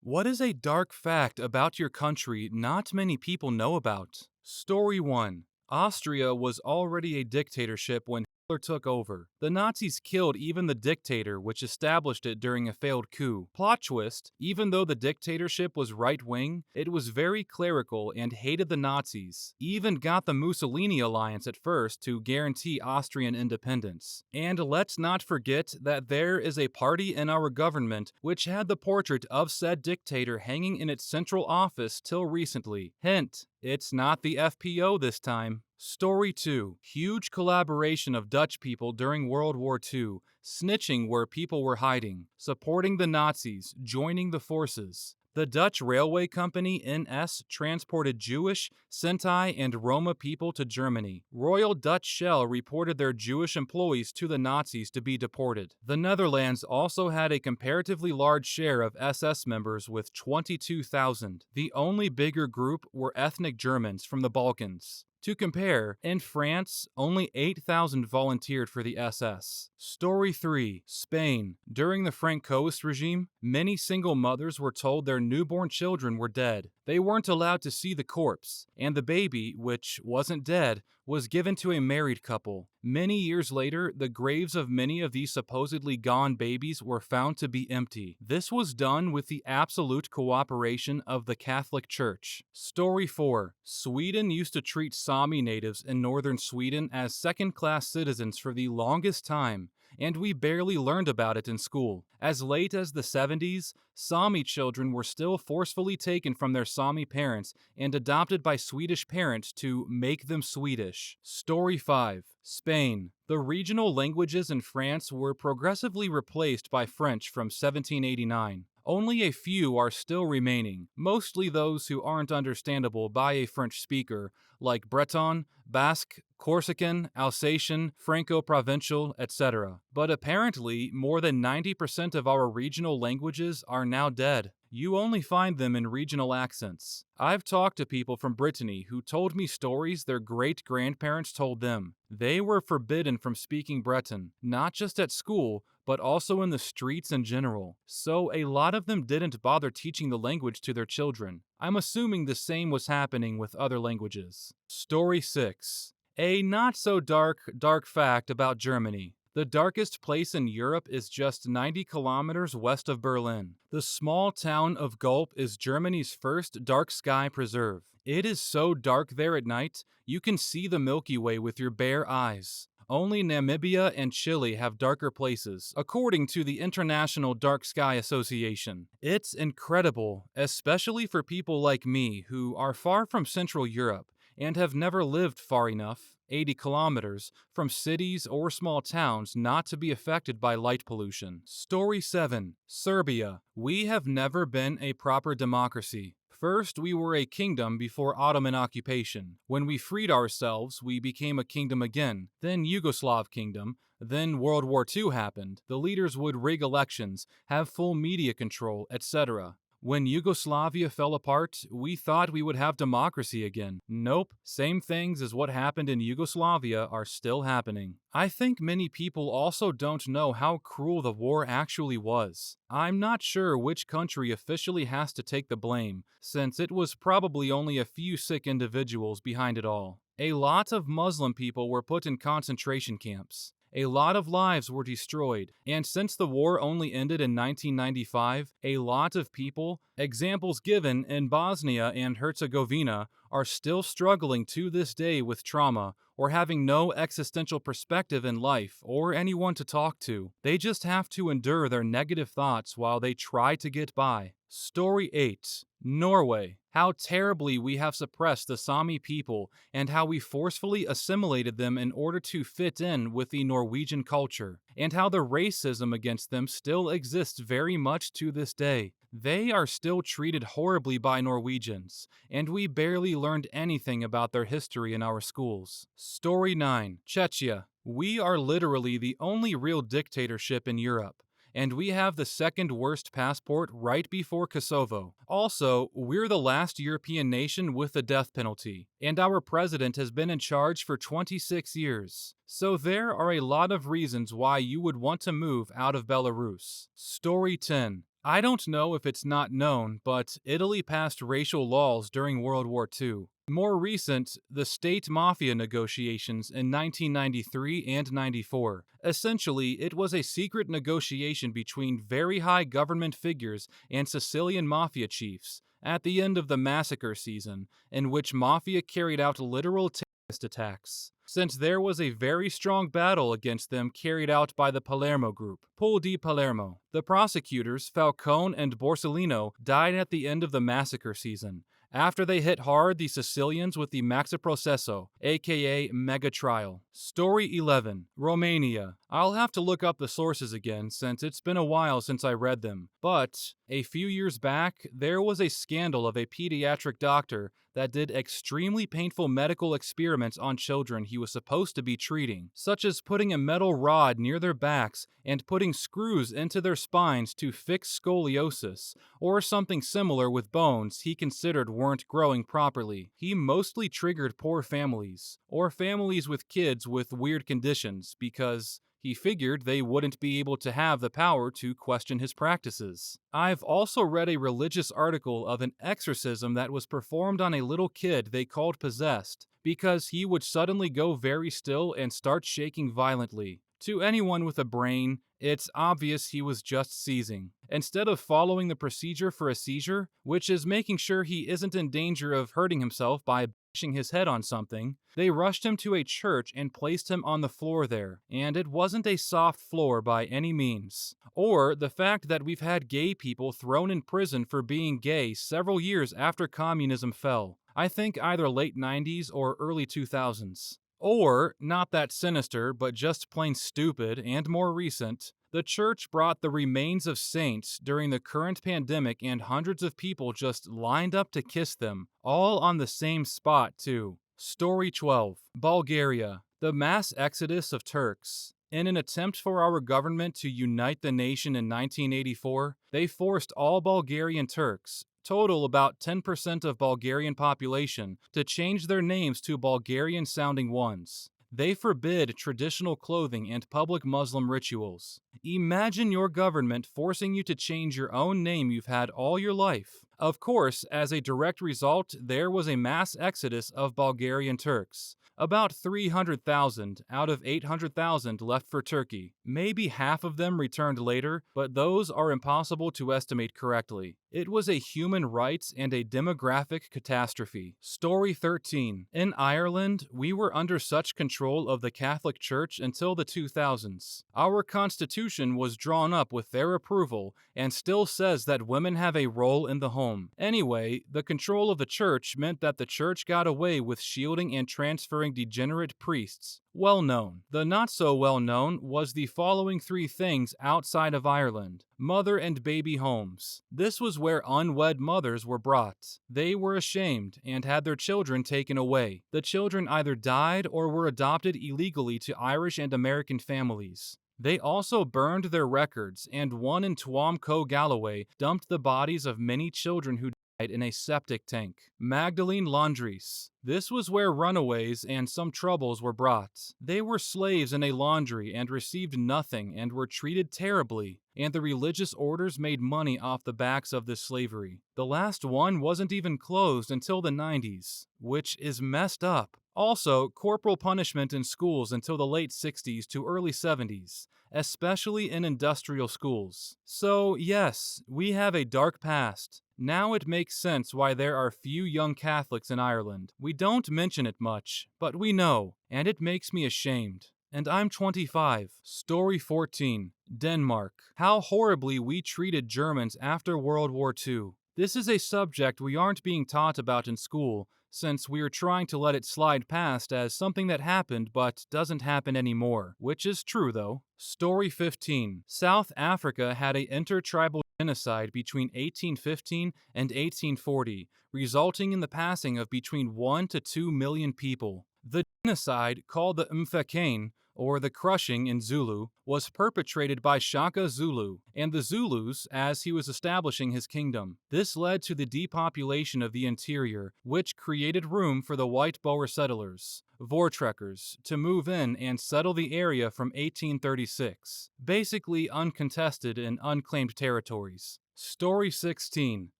What is a dark fact about your country not many people know about? Story 1. Austria was already a dictatorship when Hitler took over. The Nazis killed even the dictator, which established it during a failed coup. Plot twist, even though the dictatorship was right-wing, it was very clerical and hated the Nazis. Even got the Mussolini alliance at first to guarantee Austrian independence. And let's not forget that there is a party in our government which had the portrait of said dictator hanging in its central office till recently. Hint, it's not the FPO this time. Story 2. Huge collaboration of Dutch people during World War II, snitching where people were hiding, supporting the Nazis, joining the forces. The Dutch railway company NS transported Jewish, Sinti, and Roma people to Germany. Royal Dutch Shell reported their Jewish employees to the Nazis to be deported. The Netherlands also had a comparatively large share of SS members with 22,000. The only bigger group were ethnic Germans from the Balkans. To compare, in France, only 8,000 volunteered for the SS. Story 3. Spain. During the Francoist regime, many single mothers were told their newborn children were dead. They weren't allowed to see the corpse, and the baby, which wasn't dead, was given to a married couple. Many years later, the graves of many of these supposedly gone babies were found to be empty. This was done with the absolute cooperation of the Catholic Church. Story 4. Sweden used to treat Sami natives in northern Sweden as second-class citizens for the longest time, and we barely learned about it in school. As late as the 70s, Sami children were still forcefully taken from their Sami parents and adopted by Swedish parents to make them Swedish. Story 5. Spain. The regional languages in France were progressively replaced by French from 1789. Only a few are still remaining, mostly those who aren't understandable by a French speaker, like Breton, Basque, Corsican, Alsatian, Franco-Provincial, etc. But apparently, more than 90% of our regional languages are now dead. You only find them in regional accents. I've talked to people from Brittany who told me stories their great-grandparents told them. They were forbidden from speaking Breton, not just at school, but also in the streets in general. So a lot of them didn't bother teaching the language to their children. I'm assuming the same was happening with other languages. Story 6. A not-so-dark fact about Germany. The darkest place in Europe is just 90 kilometers west of Berlin. The small town of Gulp is Germany's first dark sky preserve. It is so dark there at night, you can see the Milky Way with your bare eyes. Only Namibia and Chile have darker places, according to the International Dark Sky Association. It's incredible, especially for people like me who are far from Central Europe and have never lived far enough, 80 kilometers, from cities or small towns not to be affected by light pollution. Story 7. Serbia. We have never been a proper democracy. First, we were a kingdom before Ottoman occupation. When we freed ourselves, we became a kingdom again, then Yugoslav kingdom, then World War II happened. The leaders would rig elections, have full media control, etc. When Yugoslavia fell apart, we thought we would have democracy again. Nope, same things as what happened in Yugoslavia are still happening. I think many people also don't know how cruel the war actually was. I'm not sure which country officially has to take the blame, since it was probably only a few sick individuals behind it all. A lot of Muslim people were put in concentration camps. A lot of lives were destroyed, and since the war only ended in 1995, a lot of people, examples given in Bosnia and Herzegovina, are still struggling to this day with trauma or having no existential perspective in life or anyone to talk to. They just have to endure their negative thoughts while they try to get by. Story 8. Norway. How terribly we have suppressed the Sami people and how we forcefully assimilated them in order to fit in with the Norwegian culture, and how the racism against them still exists very much to this day. They are still treated horribly by Norwegians, and we barely learned anything about their history in our schools. Story 9. Czechia. We are literally the only real dictatorship in Europe, and we have the second worst passport right before Kosovo. Also, we're the last European nation with the death penalty, and our president has been in charge for 26 years. So there are a lot of reasons why you would want to move out of Belarus. Story 10. I don't know if it's not known, but Italy passed racial laws during World War II. More recent, the state mafia negotiations in 1993 and 94. Essentially, it was a secret negotiation between very high government figures and Sicilian mafia chiefs at the end of the massacre season, in which mafia carried out literal terrorist attacks. Since there was a very strong battle against them carried out by the Palermo group, Pul di Palermo. The prosecutors, Falcone and Borsellino, died at the end of the massacre season, after they hit hard the Sicilians with the Maxi Processo, aka Mega Trial. Story 11. Romania. I'll have to look up the sources again since it's been a while since I read them, but a few years back, there was a scandal of a pediatric doctor that did extremely painful medical experiments on children he was supposed to be treating, such as putting a metal rod near their backs and putting screws into their spines to fix scoliosis, or something similar with bones he considered weren't growing properly. He mostly triggered poor families, or families with kids with weird conditions, because he figured they wouldn't be able to have the power to question his practices. I've also read a religious article of an exorcism that was performed on a little kid they called possessed, because he would suddenly go very still and start shaking violently. To anyone with a brain, it's obvious he was just seizing. Instead of following the procedure for a seizure, which is making sure he isn't in danger of hurting himself by bashing his head on something, they rushed him to a church and placed him on the floor there, and it wasn't a soft floor by any means. Or the fact that we've had gay people thrown in prison for being gay several years after communism fell. I think either late 90s or early 2000s. Or, not that sinister, but just plain stupid and more recent, the church brought the remains of saints during the current pandemic and hundreds of people just lined up to kiss them, all on the same spot too. Story 12. Bulgaria. The mass exodus of Turks. In an attempt for our government to unite the nation in 1984, they forced all Bulgarian Turks, total about 10% of Bulgarian population, to change their names to Bulgarian-sounding ones. They forbid traditional clothing and public Muslim rituals. Imagine your government forcing you to change your own name you've had all your life. Of course, as a direct result, there was a mass exodus of Bulgarian Turks. About 300,000 out of 800,000 left for Turkey. Maybe half of them returned later, but those are impossible to estimate correctly. It was a human rights and a demographic catastrophe. Story 13. In Ireland, we were under such control of the Catholic Church until the 2000s. Our constitution was drawn up with their approval and still says that women have a role in the home. Anyway, the control of the church meant that the church got away with shielding and transferring degenerate priests. Well known. The not so well known was the following three things outside of Ireland. Mother and baby homes. This was where unwed mothers were brought. They were ashamed and had their children taken away. The children either died or were adopted illegally to Irish and American families. They also burned their records, and one in Tuam Galloway dumped the bodies of many children who died in a septic tank. Magdalene Laundries. This was where runaways and some troubles were brought. They were slaves in a laundry and received nothing and were treated terribly, and the religious orders made money off the backs of this slavery. The last one wasn't even closed until the 90s, which is messed up. Also, corporal punishment in schools until the late 60s to early 70s, especially in industrial schools. So, yes, we have a dark past. Now it makes sense why there are few young Catholics in Ireland. We don't mention it much, but we know, and it makes me ashamed. And I'm 25. Story 14. Denmark. How horribly we treated Germans after World War II. This is a subject we aren't being taught about in school, since we are trying to let it slide past as something that happened but doesn't happen anymore, which is true though. Story 15. South Africa had a intertribal genocide between 1815 and 1840, resulting in the passing of between 1 to 2 million people. The genocide, called the Mfecane, or the crushing in Zulu, was perpetrated by Shaka Zulu and the Zulus as he was establishing his kingdom. This led to the depopulation of the interior, which created room for the white Boer settlers, Voortrekkers, to move in and settle the area from 1836, basically uncontested and unclaimed territories. Story 16.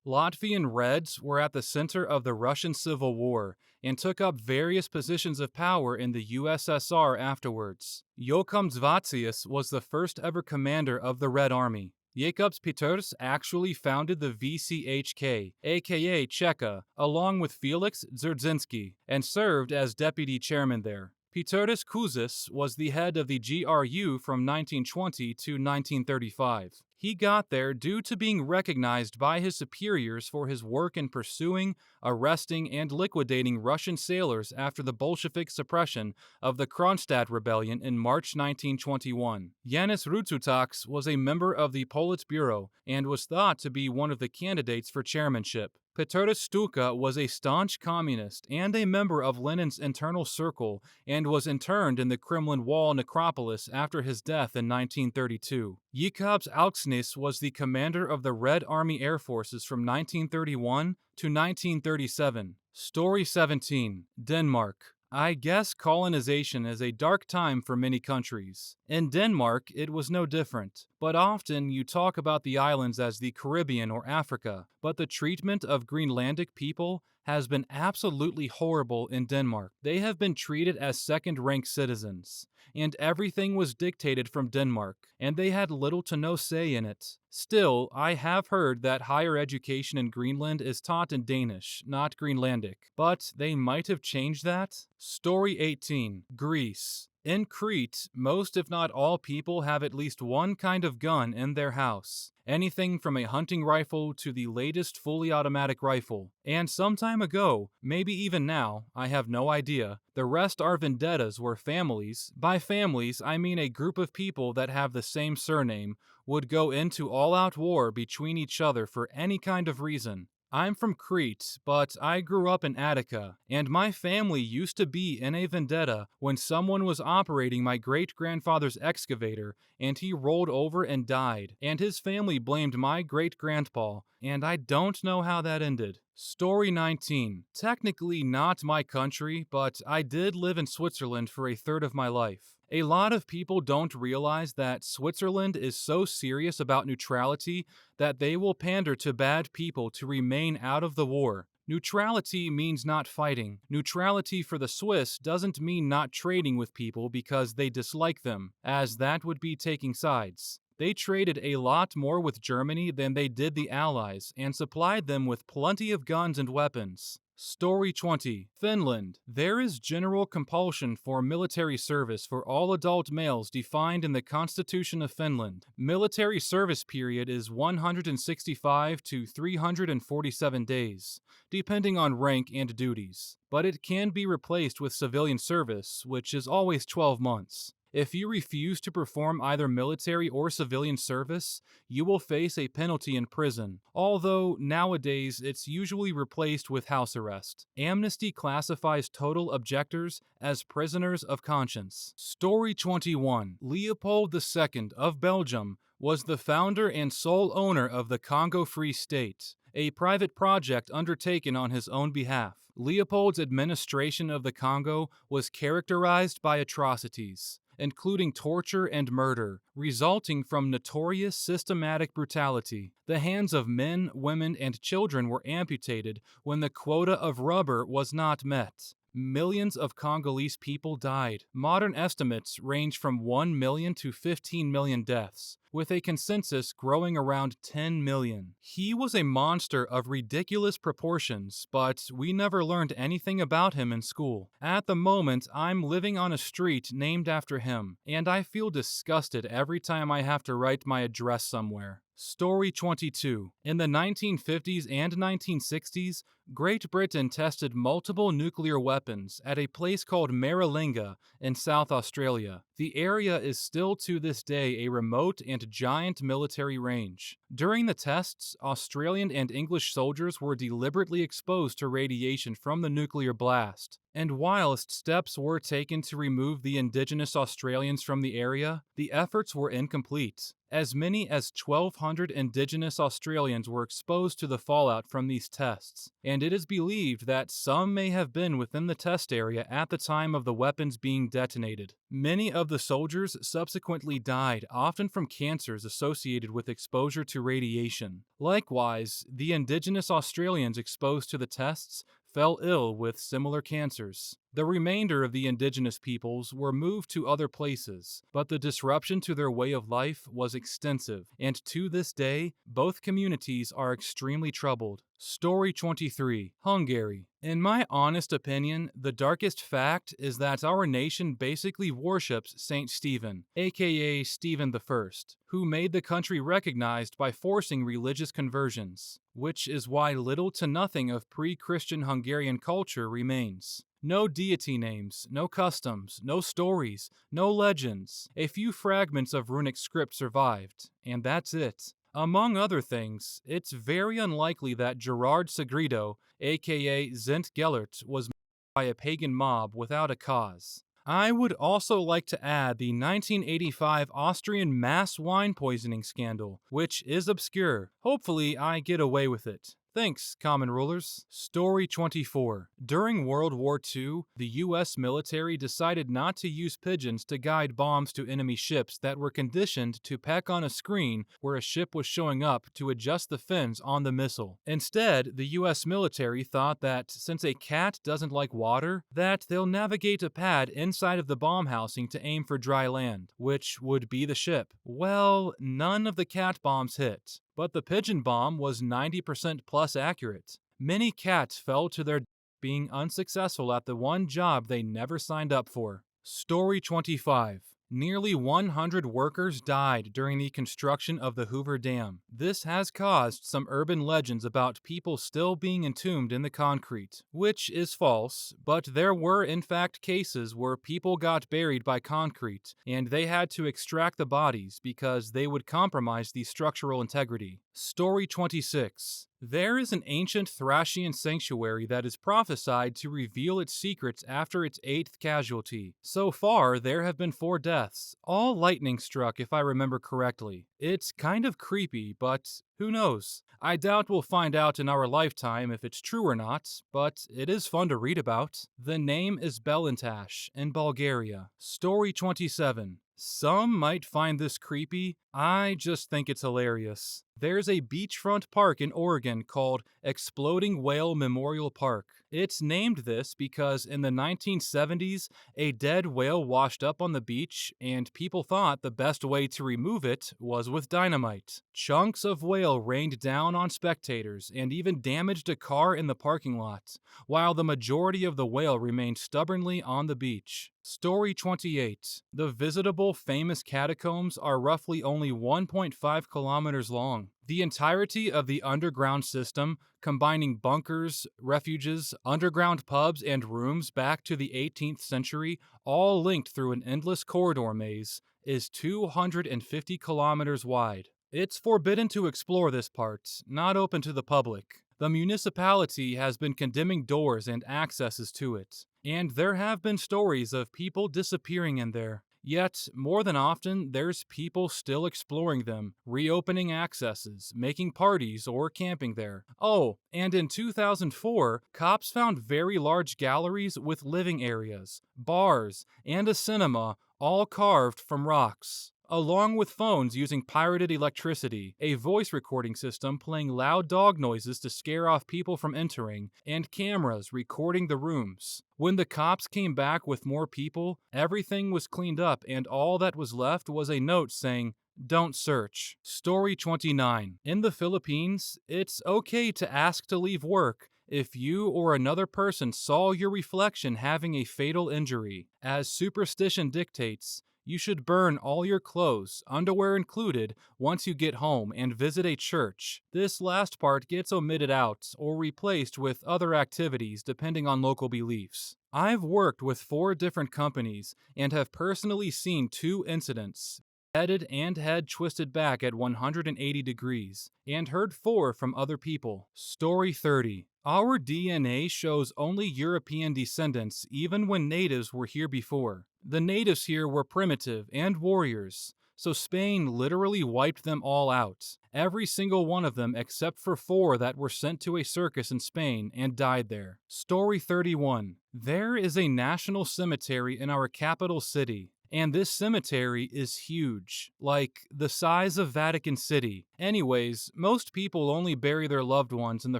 Latvian Reds were at the center of the Russian Civil War and took up various positions of power in the USSR afterwards. Jokams Vacius was the first ever commander of the Red Army. Jakobs Peters actually founded the VCHK, aka Cheka, along with Felix Dzerzhinsky, and served as deputy chairman there. Peters Kuzis was the head of the GRU from 1920 to 1935. He got there due to being recognized by his superiors for his work in pursuing, arresting, and liquidating Russian sailors after the Bolshevik suppression of the Kronstadt Rebellion in March 1921. Yanis Rutsutakis was a member of the Politburo and was thought to be one of the candidates for chairmanship. Peters Stuka was a staunch communist and a member of Lenin's internal circle and was interned in the Kremlin Wall necropolis after his death in 1932. Jakobs Alksnis was the commander of the Red Army Air Forces from 1931 to 1937. Story 17. Denmark. I guess colonization is a dark time for many countries. In Denmark, it was no different. But often you talk about the islands as the Caribbean or Africa, but the treatment of Greenlandic people has been absolutely horrible in Denmark. They have been treated as second-rank citizens, and everything was dictated from Denmark, and they had little to no say in it. Still, I have heard that higher education in Greenland is taught in Danish, not Greenlandic, but they might have changed that? Story 18. Greece. In Crete, most if not all people have at least one kind of gun in their house. Anything from a hunting rifle to the latest fully automatic rifle. And some time ago, maybe even now, I have no idea, the rest are vendettas where families, by families I mean a group of people that have the same surname, would go into all-out war between each other for any kind of reason. I'm from Crete, but I grew up in Attica, and my family used to be in a vendetta when someone was operating my great-grandfather's excavator and he rolled over and died, and his family blamed my great-grandpa, and I don't know how that ended. Story 19. Technically not my country, but I did live in Switzerland for a third of my life. A lot of people don't realize that Switzerland is so serious about neutrality that they will pander to bad people to remain out of the war. Neutrality means not fighting. Neutrality for the Swiss doesn't mean not trading with people because they dislike them, as that would be taking sides. They traded a lot more with Germany than they did the Allies and supplied them with plenty of guns and weapons. Story 20. Finland. There is general compulsion for military service for all adult males defined in the Constitution of Finland. Military service period is 165 to 347 days, depending on rank and duties. But it can be replaced with civilian service, which is always 12 months. If you refuse to perform either military or civilian service, you will face a penalty in prison, although nowadays it's usually replaced with house arrest. Amnesty classifies total objectors as prisoners of conscience. Story 21. Leopold II of Belgium was the founder and sole owner of the Congo Free State, a private project undertaken on his own behalf. Leopold's administration of the Congo was characterized by atrocities, including torture and murder, resulting from notorious systematic brutality. The hands of men, women, and children were amputated when the quota of rubber was not met. Millions of Congolese people died. Modern estimates range from 1 million to 15 million deaths, with a consensus growing around 10 million. He was a monster of ridiculous proportions, but we never learned anything about him in school. At the moment, I'm living on a street named after him, and I feel disgusted every time I have to write my address somewhere. Story 22. In the 1950s and 1960s, Great Britain tested multiple nuclear weapons at a place called Maralinga in South Australia. The area is still to this day a remote and giant military range. During the tests, Australian and English soldiers were deliberately exposed to radiation from the nuclear blast. And whilst steps were taken to remove the indigenous Australians from the area, the efforts were incomplete. As many as 1,200 indigenous Australians were exposed to the fallout from these tests, and it is believed that some may have been within the test area at the time of the weapons being detonated. Many of of the soldiers subsequently died, often from cancers associated with exposure to radiation. Likewise, the indigenous Australians exposed to the tests fell ill with similar cancers. The remainder of the indigenous peoples were moved to other places, but the disruption to their way of life was extensive, and to this day, both communities are extremely troubled. Story 23. Hungary. In my honest opinion, the darkest fact is that our nation basically worships Saint Stephen, aka Stephen I, who made the country recognized by forcing religious conversions, which is why little to nothing of pre-Christian Hungarian culture remains. No deity names, no customs, no stories, no legends. A few fragments of runic script survived, and that's it. Among other things, it's very unlikely that Gerard Sagredo, aka Zent Gellert, was murdered by a pagan mob without a cause. I would also like to add the 1985 Austrian mass wine poisoning scandal, which is obscure. Hopefully, I get away with it. Thanks, common rulers. Story 24. During World War II, the U.S. military decided not to use pigeons to guide bombs to enemy ships that were conditioned to peck on a screen where a ship was showing up to adjust the fins on the missile. Instead, the U.S. military thought that since a cat doesn't like water, that they'll navigate a pad inside of the bomb housing to aim for dry land, which would be the ship. Well, none of the cat bombs hit, but the pigeon bomb was 90% plus accurate. Many cats fell to their being unsuccessful at the one job they never signed up for. Story 25. Nearly 100 workers died during the construction of the Hoover Dam. This has caused some urban legends about people still being entombed in the concrete, which is false, but there were in fact cases where people got buried by concrete, and they had to extract the bodies because they would compromise the structural integrity. Story 26. There is an ancient Thracian sanctuary that is prophesied to reveal its secrets after its 8th casualty. So far, there have been 4 deaths, all lightning struck if I remember correctly. It's kind of creepy, but who knows? I doubt we'll find out in our lifetime if it's true or not, but it is fun to read about. The name is Belintash in Bulgaria. Story 27. Some might find this creepy. I just think it's hilarious. There's a beachfront park in Oregon called Exploding Whale Memorial Park. It's named this because in the 1970s, a dead whale washed up on the beach, and people thought the best way to remove it was with dynamite. Chunks of whale rained down on spectators and even damaged a car in the parking lot, while the majority of the whale remained stubbornly on the beach. Story 28. The visitable famous catacombs are roughly only 1.5 kilometers long. The entirety of the underground system, combining bunkers, refuges, underground pubs, and rooms back to the 18th century, all linked through an endless corridor maze, is 250 kilometers wide. It's forbidden to explore this part, not open to the public. The municipality has been condemning doors and accesses to it, and there have been stories of people disappearing in there. Yet, more than often, there's people still exploring them, reopening accesses, making parties, or camping there. Oh, and in 2004, cops found very large galleries with living areas, bars, and a cinema, all carved from rocks. Along with phones using pirated electricity, a voice recording system playing loud dog noises to scare off people from entering, and cameras recording the rooms. When the cops came back with more people, everything was cleaned up and all that was left was a note saying, "Don't search." Story 29. In the Philippines, it's okay to ask to leave work if you or another person saw your reflection having a fatal injury. As superstition dictates, you should burn all your clothes, underwear included, once you get home and visit a church. This last part gets omitted out or replaced with other activities depending on local beliefs. I've worked with 4 different companies and have personally seen 2 incidents, headed and head twisted back at 180 degrees, and heard 4 from other people. Story 30. Our DNA shows only European descendants even when natives were here before. The natives here were primitive and warriors, so Spain literally wiped them all out. Every single one of them except for 4 that were sent to a circus in Spain and died there. Story 31. There is a national cemetery in our capital city. And this cemetery is huge, like the size of Vatican City. Anyways, most people only bury their loved ones in the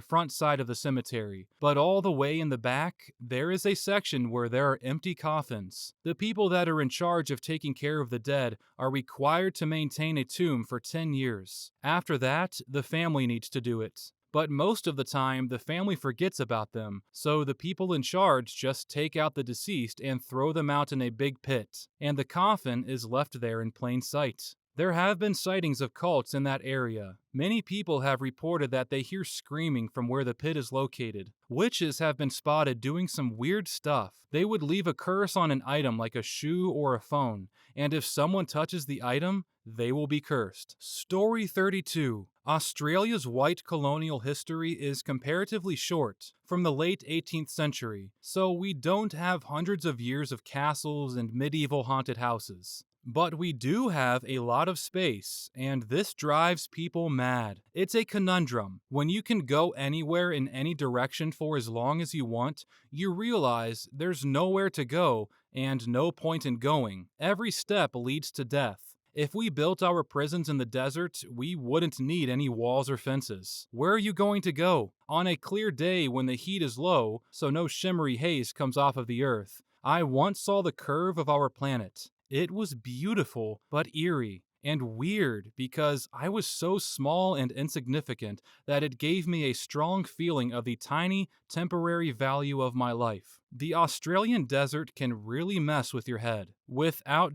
front side of the cemetery, but all the way in the back, there is a section where there are empty coffins. The people that are in charge of taking care of the dead are required to maintain a tomb for 10 years. After that, the family needs to do it. But most of the time, the family forgets about them, so the people in charge just take out the deceased and throw them out in a big pit, and the coffin is left there in plain sight. There have been sightings of cults in that area. Many people have reported that they hear screaming from where the pit is located. Witches have been spotted doing some weird stuff. They would leave a curse on an item like a shoe or a phone, and if someone touches the item, they will be cursed. Story 32. Australia's white colonial history is comparatively short, from the late 18th century, so we don't have hundreds of years of castles and medieval haunted houses. But we do have a lot of space, and this drives people mad. It's a conundrum. When you can go anywhere in any direction for as long as you want, you realize there's nowhere to go and no point in going. Every step leads to death. If we built our prisons in the desert, we wouldn't need any walls or fences. Where are you going to go? On a clear day when the heat is low, so no shimmery haze comes off of the earth. I once saw the curve of our planet. It was beautiful, but eerie and weird because I was so small and insignificant that it gave me a strong feeling of the tiny, temporary value of my life. The Australian desert can really mess with your head. Without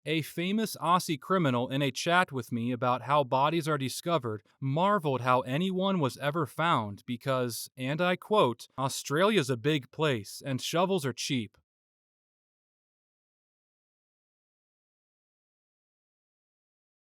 a famous Aussie criminal in a chat with me about how bodies are discovered marveled how anyone was ever found because, and I quote, "Australia's a big place and shovels are cheap.